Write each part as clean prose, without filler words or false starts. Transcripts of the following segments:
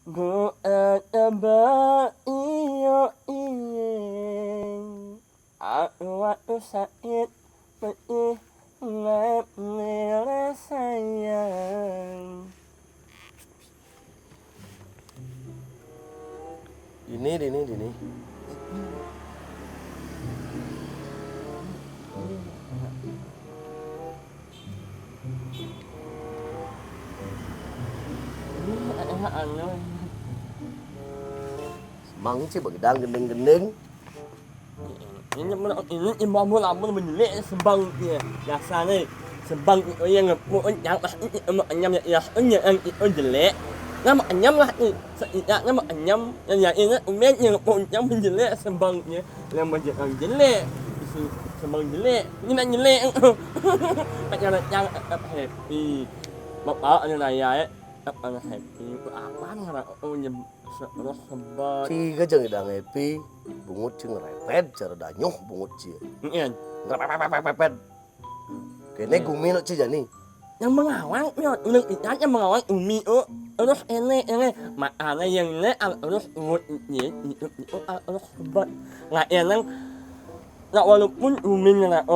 Gu ba iyo iyeng Aku sakit pedih ngap nilai sayang. Dini. Ano? Mang sih begadang gendeng-gendeng. Ini ibu mo lamun menyelik sembang dia. Biasanya sembang itu yang yang anyam ya yang itu jelek. Nama anyam lah ni. Seikat nama anyam yang ini umen yang anyam menjelek sembangnya yang menjelek jelek. Sembang jelek. Ini nak jelek. Macam yang happy. Bapak ni raya apa happy. Apa ngara nyem sebat. Ciga jeung idang happy, bungut jeung repet cara danyuh bungut cie. Ngien. Repet. Kene gumi no ci jani. Yang mengawang ulang ikan yang mengawang umi terus ini makanya yang ini terus umut ini terus sebat nggak enang nggak walaupun umi nggak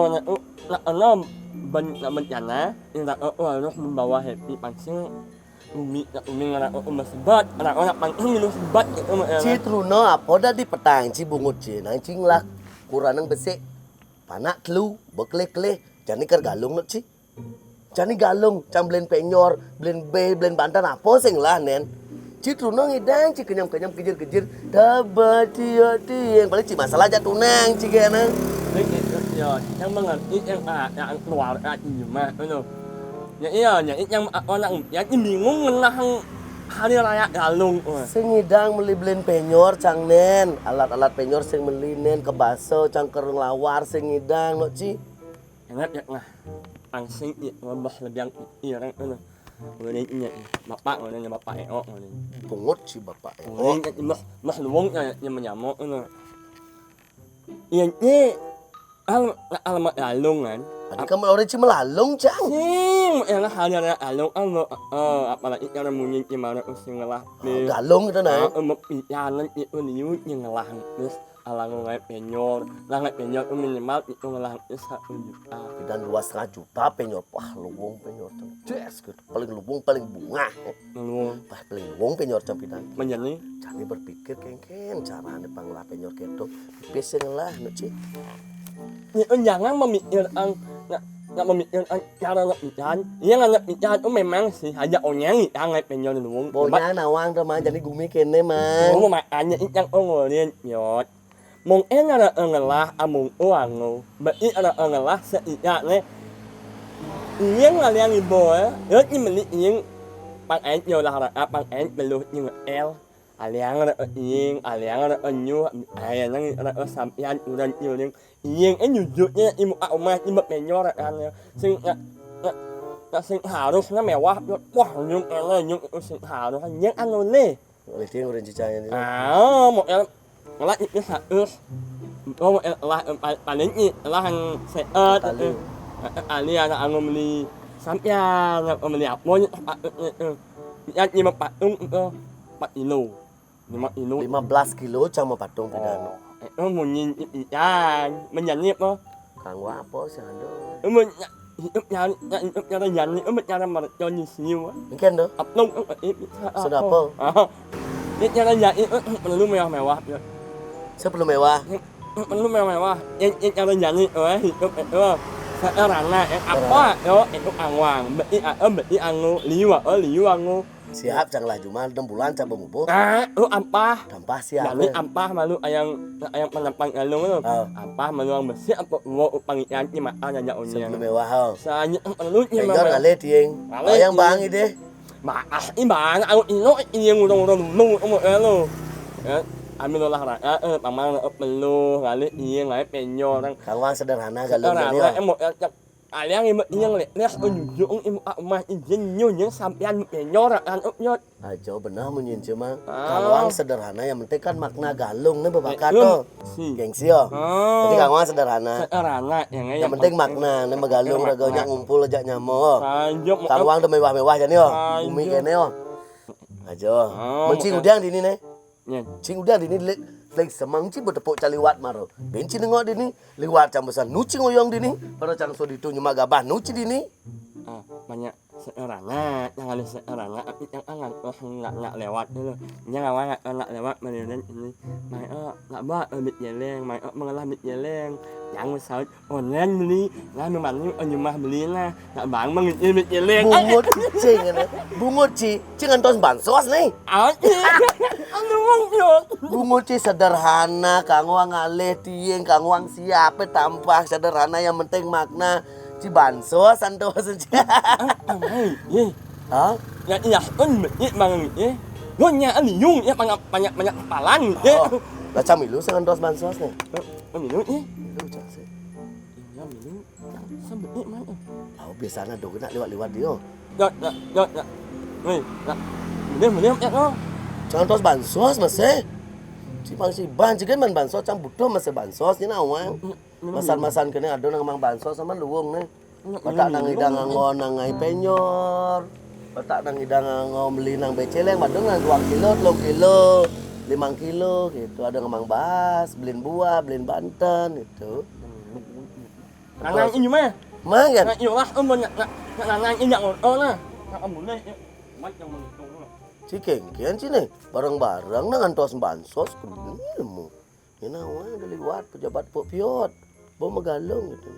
enam bencana nggak harus membawa happy pancing umi nggak sebat anak pancing minum sebat itu Ci truno apa dah di petang ci bungut ci nang cing lah kuranang besi panak telu bekleh jani ker galung no ci. Jani galung, cam belen penyor, belen be, belen bantan apa sing lah nen. Ci truno ngidang, ci kenyam kejir, dapat dia yang paling ci masalah jatuh nang ci kena. Ya, yang mengerti yang keluar gimana, itu. Ya yang orang yang bingung ngenah hari raya galung. Sing ngidang meli belen penyor cang nen, alat-alat penyor sing meli nen kebaso cang kereng lawar sing ngidang no ci. Ingat ya lah. Angsing lebah lebang irang itu. Kemudian bapak kemudian bapak eo kemudian. Bungut si bapak eo. Kemudian mah luwungnya yang menyamuk itu. Ini alamat galung kan. Tadi kamu orang ci melalung cang. Sing, yang hari galung apalagi cara munyi gimana using ngelah. Galung itu nah. Jalan itu liu yang ngelah terus alang ngai penyor minimal itu ngelah satu juta. Dan 2,5 juta penyor, wah luwung penyor cang. Yes, paling luwung paling bunga. Luwung, paling luwung penyor cang pidan. menjadi. Jadi berpikir kengken carane panglah penyor keto. Pipis lah no ci. Jangan memikirkan nggak memikirkan cara ngepican. Iya ngepican itu memang sih hanya onyang yang ngai penyor luwung. Bonya nawang teman jadi gumi kene man. Mau makanya yang ngolin nyot. Mungkin ada ngelah amung uang, berarti ada ngelah seikatnya. Yang kalian ibu ya, ini beli yang pakai nyolah pakai belut yang el, aliang ada nyu, ayam ada sampian udah yang nyujuknya ibu amat ibu penyor kan, sing harusnya mewah, wah nyung sing harus yang anu le. Oleh dia orang cicanya ni. Mau ngelah itu harus lah paling lah yang sehat ali anak anu beli sampian beli apa yang 5 patung itu 4 kilo 5 kilo 15 kilo cama patung pidano. Itu munyin ikan menyanyi apa Kanggo apa sih ando? hidup cara janji cara mercon siu Mungkin do. aplong Sudah apa? Ini cara janji perlu mewah Sebelum mewah. Perlu mewah. Yang cara janji hidup itu sederhana. Apa itu angwang. Berarti anu liu anu. Siap janganlah cuma 6 bulan coba ngubur. Lu ampah. Dampah siap. Jadi ampah malu ayang penampang galung itu. Ampah malu yang bersih apa mau pangian ni makan aja unyang. Sebelum mewah. Saya perlu ni Penyor kali tieng. Oh yang bang ide. Bahas ini bang, aku ini yang udah lu. Ambil olahraga, paman perlu kali iya nggak penyor orang. Galungan sederhana galung ini. Mau aliang yang lihat unjuk mah izin nyunyeng sampean penyor kan nyot. Ajo benar munyin cuma galungan sederhana yang penting kan makna galung nih bapak to. Gengsi yo. Jadi galungan sederhana. Sederhana yang penting makna nih galung raganya ngumpul aja nyamo. Galungan tuh mewah-mewah jadi yo. Bumi kene yo. aja. Oh, Mencing bukan. udang di ni ne. Nyen. Cing udang di ni lek semang ci bertepuk ca liwat maro. Benci nengok di ni liwat cam besar nuci ngoyong di ni. Pada cang so ditu nyuma gabah nuci di ni. Banyak seorangnya yang ada seorangnya yang nggak lewat dulu yang awak nggak lewat melihat ini mai nggak buat bit jeleng mai mengalah bit jeleng yang misal online beli lah memang nyumah beli lah nggak bang mengin bit jeleng Bungut cing ne. Bungut ci antos bansos nih. Bungut ci sederhana kanggo ngalih tieng kanggo siapa tampak sederhana yang penting makna. Ci bansos antos ci. Hah? ya iya kan bang lo nya yung ya banyak kepalan Oh, lah cam ilu sing antos bansos nih. minum Ilu cak sih. ya minum sambil mana Tahu biasanya do nak liwat-liwat dia. ya nih minum ya lo Jangan tos bansos masih. Si bang si ban cikan man bansos cam butuh masih bansos ni nawang. Masan-masan kene ada nang mang bansos sama luwung nih. Batak nang idang ngon nang ngai penyor. Batak nang idang ngon beli nang beceleng badung nang 2 kilo, 3 kilo, 5 kilo gitu. Ada ngamang bas, beliin buah, beliin banten gitu. Nangang ini mah. Mang kan? Nak lah nangang ini yang lah. Nak boleh macam itu. Cikengkian cine bareng-bareng nang antos bansos kudu ilmu. Ini nawang dari luar pejabat Kapiyot. Bawa megalung gitu.